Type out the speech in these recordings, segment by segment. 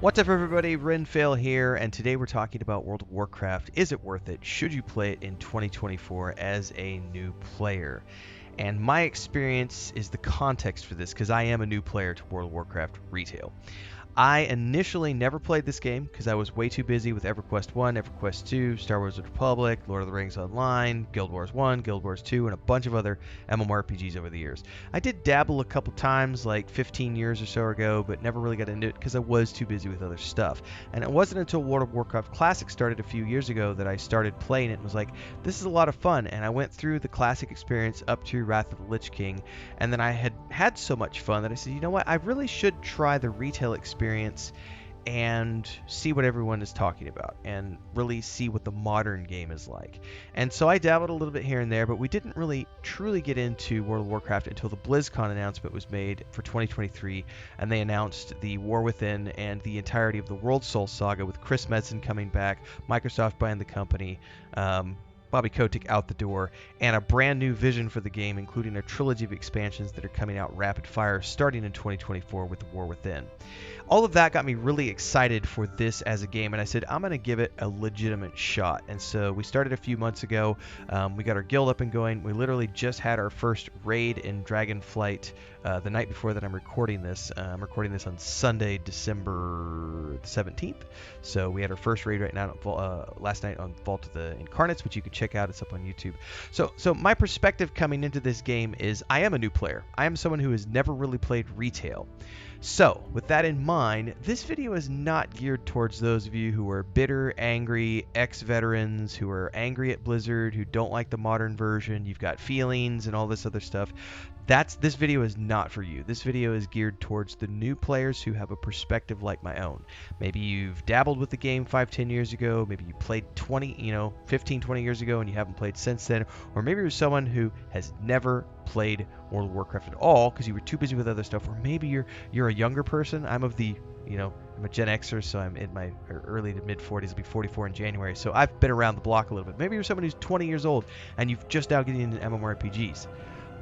What's up, everybody? Renfail here, and today we're talking about World of Warcraft. Is it worth it? Should you play it in 2024 as a new player? And my experience is the context for this, because I am a new player to World of Warcraft retail. I initially never played this game because I was way too busy with EverQuest 1, EverQuest 2, Star Wars: The Republic, Lord of the Rings Online, Guild Wars 1, Guild Wars 2, and a bunch of other MMORPGs over the years. I did dabble a couple times, like 15 years or so ago, but never really got into it because I was too busy with other stuff. And it wasn't until World of Warcraft Classic started a few years ago that I started playing it and was like, this is a lot of fun. And I went through the Classic experience up to Wrath of the Lich King, and then I had so much fun that I said, you know what, I really should try the retail experience and see what everyone is talking about and really see what the modern game is like. And so I dabbled a little bit here and there, but we didn't really truly get into World of Warcraft until the BlizzCon announcement was made for 2023, and they announced the War Within and the entirety of the World Soul saga, with Chris Metzen coming back, Microsoft buying the company, Bobby Kotick out the door, and a brand new vision for the game, including a trilogy of expansions that are coming out rapid fire starting in 2024 with the War Within. All of that got me really excited for this as a game, and I said, I'm going to give it a legitimate shot. And so we started a few months ago. We got our guild up and going. We literally just had our first raid in Dragonflight the night before that I'm recording this. I'm recording this on Sunday, December 17th. So we had our first raid right now last night on Vault of the Incarnates, which you can check out. It's up on YouTube. So my perspective coming into this game is I am a new player. I am someone who has never really played retail. So, with that in mind, this video is not geared towards those of you who are bitter, angry, ex-veterans, who are angry at Blizzard, who don't like the modern version, you've got feelings and all this other stuff. This video is not for you. This video is geared towards the new players who have a perspective like my own. Maybe you've dabbled with the game 5-10 years ago, maybe you played 15, 20 years ago and you haven't played since then, or maybe you're someone who has never played World of Warcraft at all because you were too busy with other stuff, or maybe you're a younger person. I'm of the, I'm a Gen Xer, so I'm in my early to mid 40s. I'll be 44 in January, so I've been around the block a little bit. Maybe you're someone who's 20 years old and you've just now getting into MMORPGs.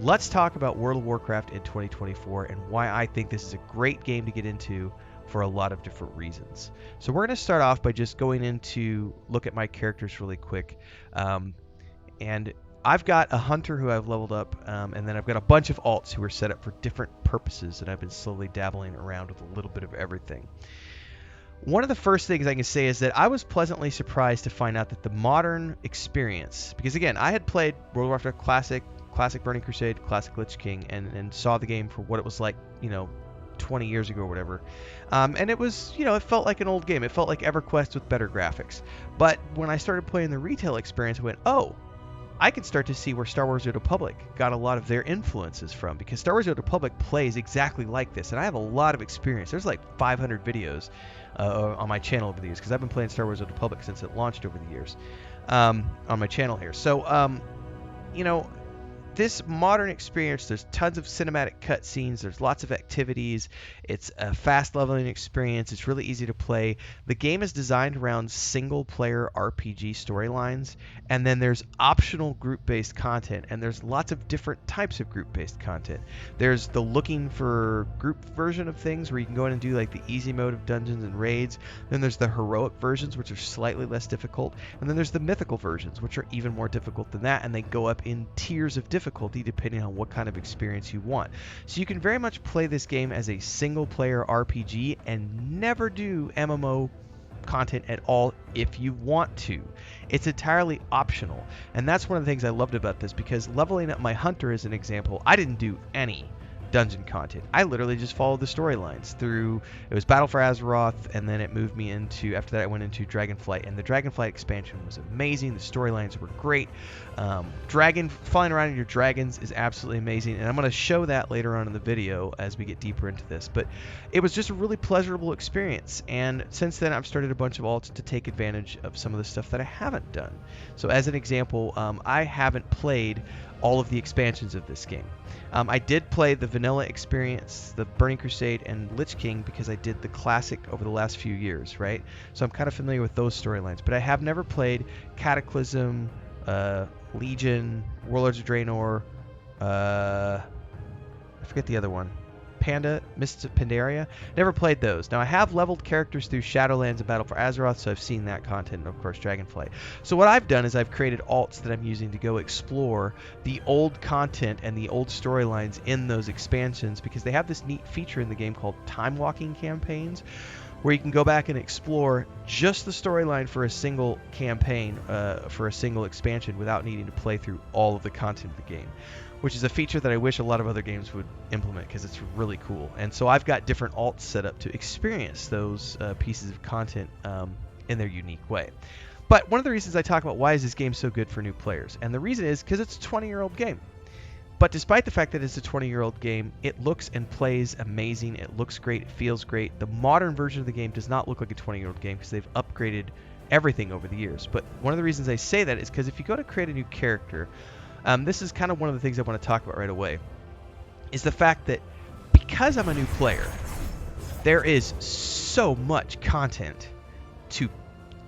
Let's talk about World of Warcraft in 2024 and why I think this is a great game to get into for a lot of different reasons. So we're going to start off by just going into look at my characters really quick. And I've got a hunter who I've leveled up, and then I've got a bunch of alts who are set up for different purposes, and I've been slowly dabbling around with a little bit of everything. One of the first things I can say is that I was pleasantly surprised to find out that the modern experience, because again, I had played World of Warcraft Classic Burning Crusade, Classic Lich King, and saw the game for what it was like, 20 years ago or whatever. And it was, it felt like an old game. It felt like EverQuest with better graphics. But when I started playing the retail experience, I went, oh, I could start to see where Star Wars: The Republic got a lot of their influences from, because Star Wars: The Republic plays exactly like this, and I have a lot of experience. There's like 500 videos on my channel over the years, because I've been playing Star Wars: The Republic since it launched over the years on my channel here. So, this modern experience, there's tons of cinematic cutscenes, there's lots of activities, it's a fast leveling experience, it's really easy to play. The game is designed around single player RPG storylines, and then there's optional group-based content, and there's lots of different types of group-based content. There's the looking for group version of things where you can go in and do like the easy mode of dungeons and raids. Then there's the heroic versions, which are slightly less difficult, and then there's the mythical versions, which are even more difficult than that, and they go up in tiers of difficulty depending on what kind of experience you want. So you can very much play this game as a single player RPG and never do MMO content at all if you want to. It's entirely optional, and that's one of the things I loved about this, because leveling up my hunter as an example, I didn't do any dungeon content. I literally just followed the storylines through. It was Battle for Azeroth, and then it moved me into, after that I went into Dragonflight, and the Dragonflight expansion was amazing. The storylines were great. Flying around in your dragons is absolutely amazing, and I'm going to show that later on in the video as we get deeper into this. But it was just a really pleasurable experience, and since then I've started a bunch of alts to take advantage of some of the stuff that I haven't done. So as an example, I haven't played all of the expansions of this game. I did play the vanilla experience, the Burning Crusade, and Lich King, because I did the classic over the last few years, right? So I'm kind of familiar with those storylines, but I have never played Cataclysm, Legion, Warlords of Draenor, I forget the other one, Mists of Pandaria. Never played those. Now I have leveled characters through Shadowlands and Battle for Azeroth, so I've seen that content, and of course Dragonflight. So what I've done is I've created alts that I'm using to go explore the old content and the old storylines in those expansions, because they have this neat feature in the game called time walking campaigns, where you can go back and explore just the storyline for a single campaign, for a single expansion, without needing to play through all of the content of the game, which is a feature that I wish a lot of other games would implement, because it's really cool. And so I've got different alts set up to experience those pieces of content in their unique way. But one of the reasons I talk about why is this game so good for new players, and the reason is because it's a 20-year-old game. But despite the fact that it's a 20-year-old game, it looks and plays amazing. It looks great. It feels great. The modern version of the game does not look like a 20-year-old game because they've upgraded everything over the years. But one of the reasons I say that is because if you go to create a new character, this is kind of one of the things I want to talk about right away, is the fact that because I'm a new player, there is so much content to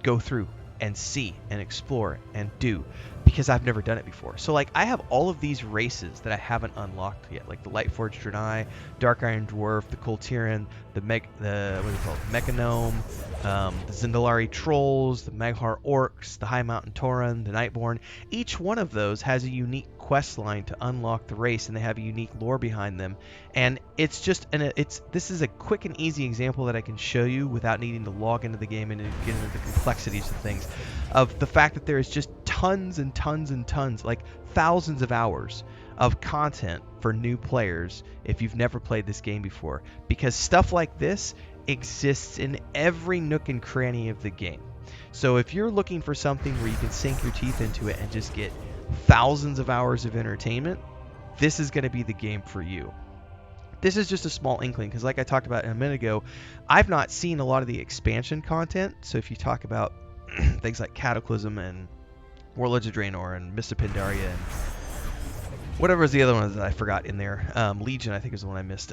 go through and see and explore and do, because I've never done it before. So like I have all of these races that I haven't unlocked yet, like the Lightforged Draenei, Dark Iron Dwarf, the Kultiran, the Mechanome, the Zindalari Trolls, the Maghar Orcs, the High Mountain Tauren, the Nightborn. Each one of those has a unique quest line to unlock the race, and they have a unique lore behind them. And it's just this is a quick and easy example that I can show you without needing to log into the game and get into the complexities of things, of the fact that there is just tons and tons and tons, like thousands of hours of content for new players if you've never played this game before, because stuff like this exists in every nook and cranny of the game. So if you're looking for something where you can sink your teeth into it and just get thousands of hours of entertainment, this is going to be the game for you. This is just a small inkling, because like I talked about a minute ago, I've not seen a lot of the expansion content. So if you talk about things like Cataclysm and Warlords of Draenor and Mists of Pandaria and whatever was the other one that I forgot in there, Legion I think is the one I missed.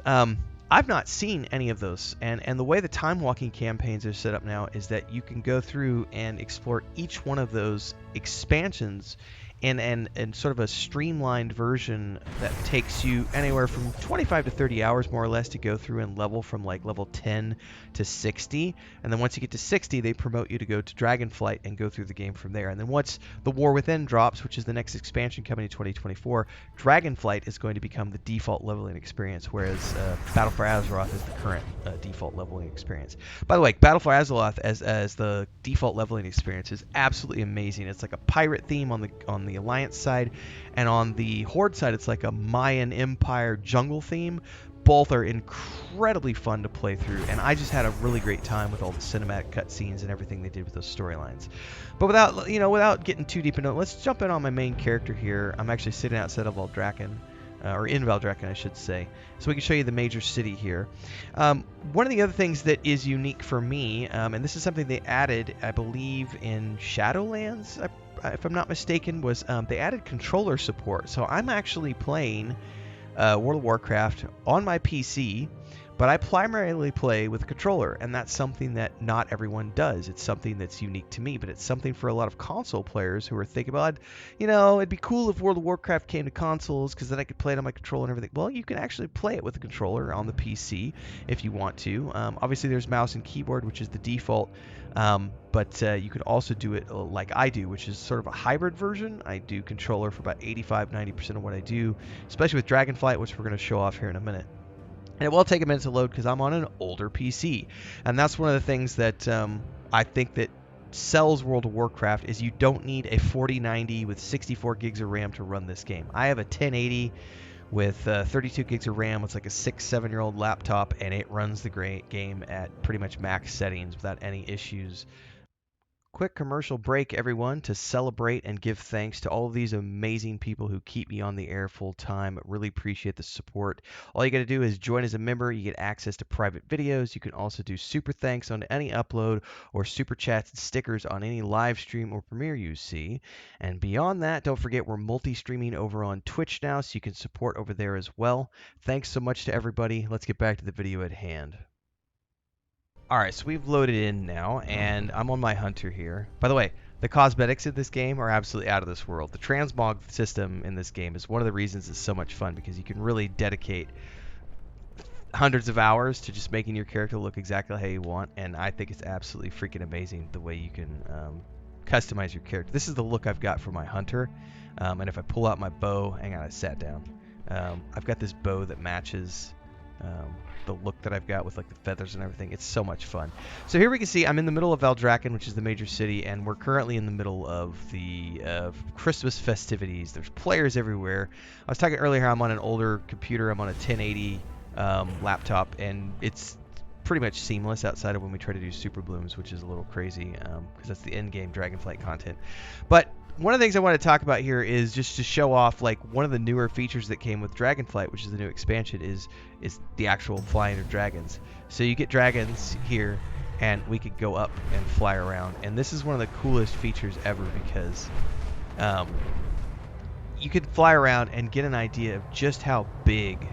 I've not seen any of those, and the way the time walking campaigns are set up now is that you can go through and explore each one of those expansions in sort of a streamlined version that takes you anywhere from 25 to 30 hours more or less to go through and level from like level 10 to 60. And then once you get to 60, they promote you to go to Dragonflight and go through the game from there. And then once the War Within drops, which is the next expansion coming in 2024, Dragonflight is going to become the default leveling experience, whereas Battle for Azeroth is the current default leveling experience. By the way, Battle for Azeroth as the default leveling experience is absolutely amazing. It's like a pirate theme on the Alliance side, and on the Horde side it's like a Mayan Empire jungle theme. Both are incredibly fun to play through, and I just had a really great time with all the cinematic cutscenes and everything they did with those storylines. But without getting too deep into it, let's jump in on my main character here. I'm actually sitting outside of Valdrakken, or in Valdrakken I should say, so we can show you the major city here. One of the other things that is unique for me, and this is something they added I believe in Shadowlands, if I'm not mistaken, was they added controller support. So I'm actually playing World of Warcraft on my PC, but I primarily play with a controller, and that's something that not everyone does. It's something that's unique to me, but it's something for a lot of console players who are thinking about, it'd be cool if World of Warcraft came to consoles because then I could play it on my controller and everything. Well, you can actually play it with a controller on the PC if you want to. Obviously, there's mouse and keyboard, which is the default, but you could also do it like I do, which is sort of a hybrid version. I do controller for about 85-90% of what I do, especially with Dragonflight, which we're going to show off here in a minute. And it will take a minute to load because I'm on an older PC. And that's one of the things that I think that sells World of Warcraft is you don't need a 4090 with 64 gigs of RAM to run this game. I have a 1080 with 32 gigs of RAM. It's like a 6-7-year-old laptop, and it runs the great game at pretty much max settings without any issues. Quick commercial break, everyone, to celebrate and give thanks to all of these amazing people who keep me on the air full time. Really appreciate the support. All you got to do is join as a member. You get access to private videos. You can also do super thanks on any upload, or super chats and stickers on any live stream or premiere you see. And beyond that, don't forget we're multi-streaming over on Twitch now, so you can support over there as well. Thanks so much to everybody. Let's get back to the video at hand. Alright, so we've loaded in now, and I'm on my hunter here. By the way, the cosmetics in this game are absolutely out of this world. The transmog system in this game is one of the reasons it's so much fun, because you can really dedicate hundreds of hours to just making your character look exactly how you want, and I think it's absolutely freaking amazing the way you can customize your character. This is the look I've got for my hunter, and if I pull out my bow, hang on, I sat down. I've got this bow that matches the look that I've got with like the feathers and everything. It's so much fun. So here we can see I'm in the middle of Valdrakken, which is the major city, and we're currently in the middle of the Christmas festivities. There's players everywhere. I was talking earlier how I'm on an older computer. I'm on a 1080 laptop, and it's pretty much seamless outside of when we try to do super blooms, which is a little crazy because that's the end game Dragonflight content. But one of the things I want to talk about here is just to show off like one of the newer features that came with Dragonflight, which is the new expansion, is the actual flying of dragons. So you get dragons here, and we could go up and fly around. And this is one of the coolest features ever because you could fly around and get an idea of just how big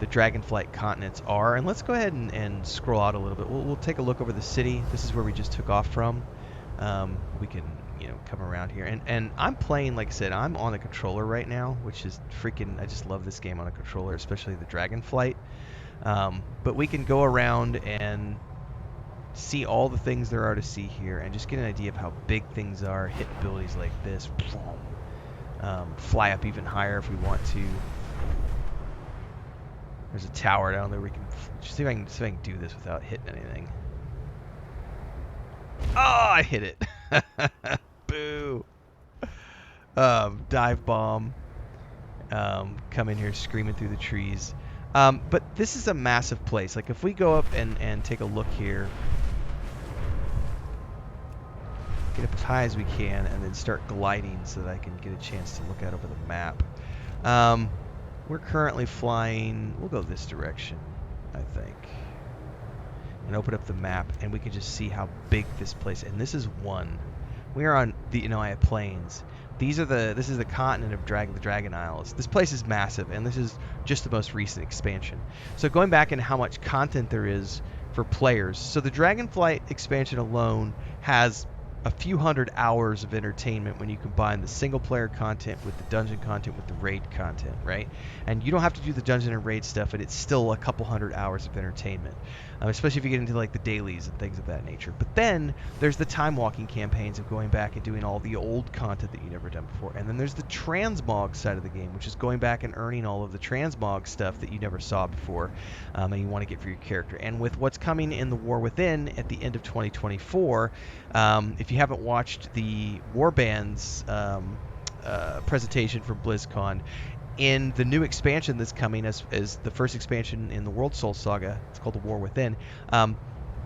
the Dragonflight continents are. And let's go ahead and scroll out a little bit. We'll take a look over the city. This is where we just took off from. We can come around here, and I'm playing, like I said, I'm on a controller right now, which is freaking, I just love this game on a controller, especially the Dragonflight. But we can go around and see all the things there are to see here, and just get an idea of how big things are. Hit abilities like this, fly up even higher if we want to. There's a tower down there. We can just see if I can do this without hitting anything. Oh, I hit it. Boo. Dive bomb. Come in here screaming through the trees. But this is a massive place. Like if we go up and take a look here, get up as high as we can, and then start gliding so that I can get a chance to look out over the map. We're currently flying. We'll go this direction, I think. And open up the map, and we can just see how big this place is. And this is one. We are on the Inaya Plains. This is the continent of the Dragon Isles. This place is massive, and this is just the most recent expansion. So going back into how much content there is for players. So the Dragonflight expansion alone has a few hundred hours of entertainment when you combine the single player content with the dungeon content with the raid content, right? And you don't have to do the dungeon and raid stuff, and it's still a couple hundred hours of entertainment, especially if you get into like the dailies and things of that nature. But then there's the time walking campaigns of going back and doing all the old content that you've never done before. And then there's the transmog side of the game, which is going back and earning all of the transmog stuff that you never saw before, and you want to get for your character. And with what's coming in the War Within at the end of 2024, if you haven't watched the Warbands presentation from BlizzCon, in the new expansion that's coming as the first expansion in the World Soul Saga, it's called the War Within,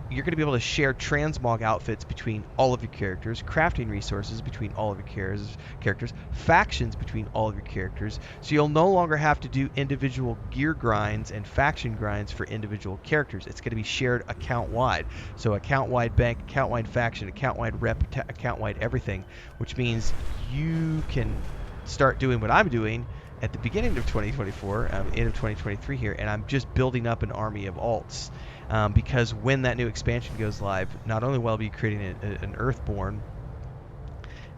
you're going to be able to share transmog outfits between all of your characters, crafting resources between all of your characters, factions between all of your characters, so you'll no longer have to do individual gear grinds and faction grinds for individual characters. It's going to be shared account-wide. So account-wide bank, account-wide faction, account-wide rep, account-wide everything, which means you can start doing what I'm doing at the beginning of 2024, end of 2023 here, and I'm just building up an army of alts. Because when that new expansion goes live, not only will I be creating an Earthborn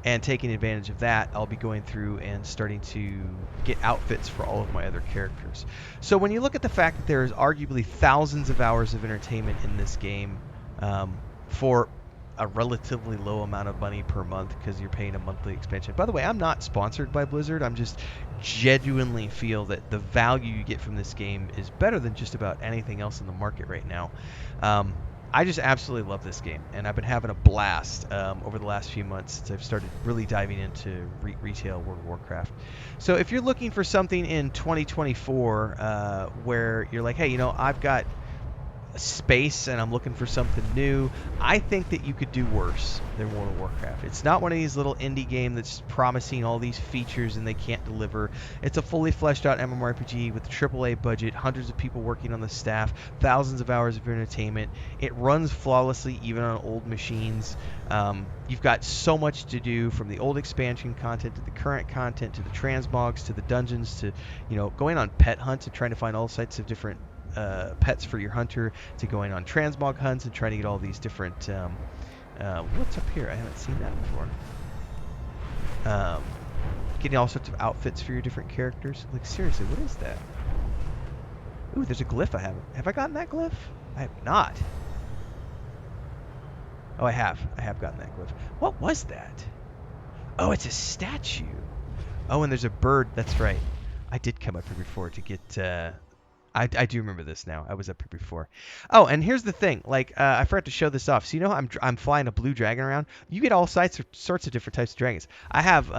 and taking advantage of that, I'll be going through and starting to get outfits for all of my other characters. So when you look at the fact that there's arguably thousands of hours of entertainment in this game for a relatively low amount of money per month because you're paying a monthly expansion. By the way, I'm not sponsored by Blizzard. I'm just genuinely feel that the value you get from this game is better than just about anything else in the market right now. I just absolutely love this game, and I've been having a blast over the last few months since I've started really diving into retail World of Warcraft. So if you're looking for something in 2024 where you're like, hey, I've got space and I'm looking for something new, I think that you could do worse than World of Warcraft. It's not one of these little indie games that's promising all these features and they can't deliver. It's a fully fleshed out MMORPG with a AAA budget, hundreds of people working on the staff, thousands of hours of entertainment. It runs flawlessly even on old machines. You've got so much to do, from the old expansion content to the current content to the transmogs to the dungeons to going on pet hunts and trying to find all sorts of different pets for your hunter, to going on transmog hunts and trying to get all these different what's up here? I haven't seen that before. Getting all sorts of outfits for your different characters. Like, seriously, what is that? Ooh, there's a glyph I haven't. Have I gotten that glyph? I have not. Oh, I have. I have gotten that glyph. What was that? Oh, it's a statue. Oh, and there's a bird. That's right. I did come up here before to get... I do remember this now. I was up here before. Oh, and here's the thing. Like, I forgot to show this off. So you know how I'm flying a blue dragon around? You get all sorts of different types of dragons. I have,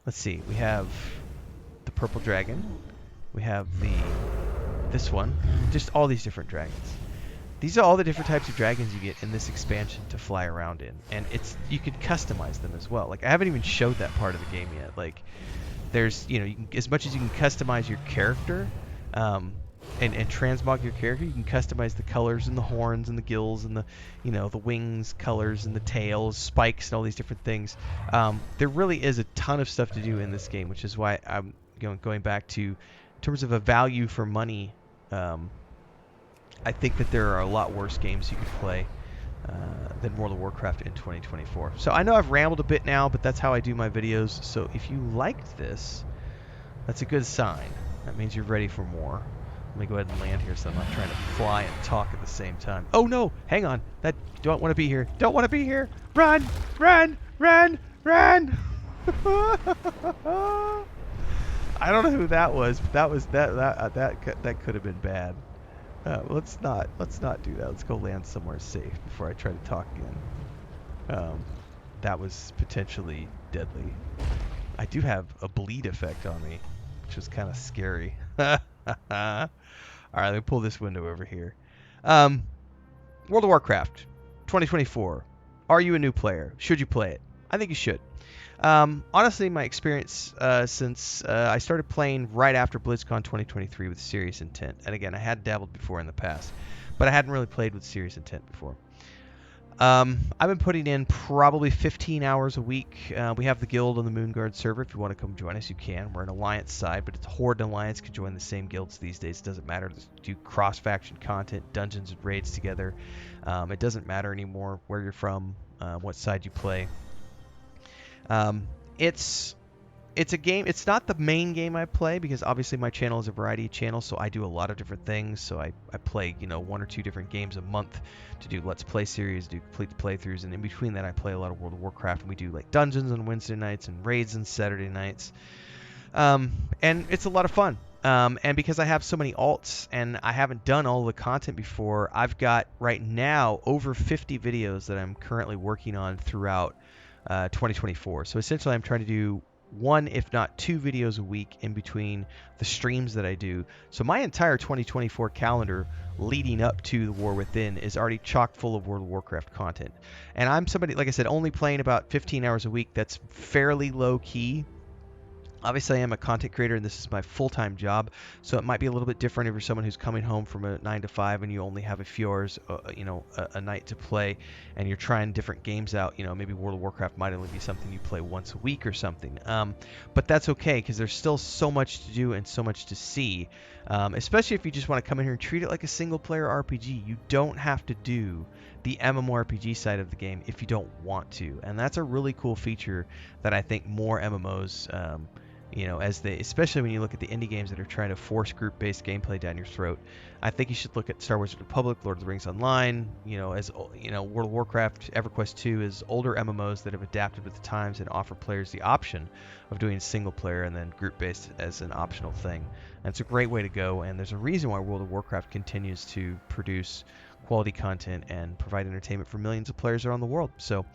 let's see. We have the purple dragon. We have this one. Just all these different dragons. These are all the different types of dragons you get in this expansion to fly around in. And you could customize them as well. Like, I haven't even showed that part of the game yet. Like, there's, you know, as much as you can customize your character, and transmog your character, you can customize the colors and the horns and the gills and the, you know, the wings colors and the tails, spikes, and all these different things. There really is a ton of stuff to do in this game, which is why I'm going back to, in terms of a value for money, I think that there are a lot worse games you could play than World of Warcraft in 2024. So I know I've rambled a bit now, but that's how I do my videos. So if you liked this, that's a good sign. That means you're ready for more. Let me go ahead and land here so I'm not trying to fly and talk at the same time. Oh no! Hang on! Don't want to be here. Don't want to be here! Run! Run! Run! Run! I don't know who that was, but that could have been bad. Let's not do that. Let's go land somewhere safe before I try to talk again. That was potentially deadly. I do have a bleed effect on me, which was kind of scary. All right, let me pull this window over here. World of Warcraft 2024. Are you a new player? Should you play it? I think you should. Honestly, my experience since I started playing right after BlizzCon 2023 with Serious Intent, and again, I had dabbled before in the past, but I hadn't really played with Serious Intent before. I've been putting in probably 15 hours a week. We have the guild on the Moonguard server. If you want to come join us, you can. We're an alliance side, but it's Horde and Alliance can join the same guilds these days. It doesn't matter. Let's do cross-faction content, dungeons and raids together. It doesn't matter anymore where you're from, what side you play. It's a game. It's not the main game I play because obviously my channel is a variety channel, so I do a lot of different things. So I play, you know, 1 or 2 different games a month to do Let's Play series, do complete the playthroughs, and in between that I play a lot of World of Warcraft, and we do like dungeons on Wednesday nights and raids on Saturday nights. And it's a lot of fun. And because I have so many alts and I haven't done all the content before, I've got right now over 50 videos that I'm currently working on throughout 2024. So essentially I'm trying to do 1, if not 2 videos a week in between the streams that I do. So my entire 2024 calendar leading up to the War Within is already chock full of World of Warcraft content. And I'm somebody, like I said, only playing about 15 hours a week. That's fairly low key. Obviously, I am a content creator, and this is my full-time job, so it might be a little bit different if you're someone who's coming home from a 9 to 5 and you only have a few hours, a night to play, and you're trying different games out. You know, maybe World of Warcraft might only be something you play once a week or something. But that's okay, because there's still so much to do and so much to see, especially if you just want to come in here and treat it like a single-player RPG. You don't have to do the MMORPG side of the game if you don't want to, and that's a really cool feature that I think more MMOs especially when you look at the indie games that are trying to force group-based gameplay down your throat. I think you should look at Star Wars Republic, Lord of the Rings Online, World of Warcraft, EverQuest 2 is older MMOs that have adapted with the times and offer players the option of doing single player and then group-based as an optional thing. And it's a great way to go, and there's a reason why World of Warcraft continues to produce quality content and provide entertainment for millions of players around the world. So,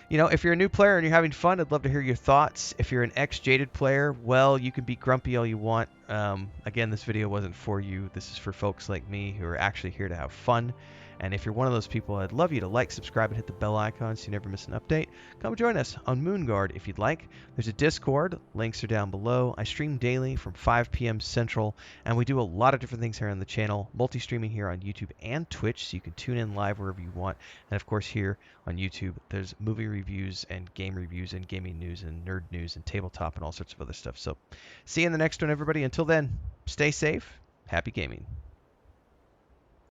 if you're a new player and you're having fun, I'd love to hear your thoughts. If you're an ex-jaded player, well, you can be grumpy all you want. Again, this video wasn't for you. This is for folks like me who are actually here to have fun. And if you're one of those people, I'd love you to like, subscribe, and hit the bell icon so you never miss an update. Come join us on Moonguard if you'd like. There's a Discord. Links are down below. I stream daily from 5 p.m. Central, and we do a lot of different things here on the channel, multi-streaming here on YouTube and Twitch, so you can tune in live wherever you want. And, of course, here on YouTube, there's movie reviews and game reviews and gaming news and nerd news and tabletop and all sorts of other stuff. So see you in the next one, everybody. Until then, stay safe. Happy gaming.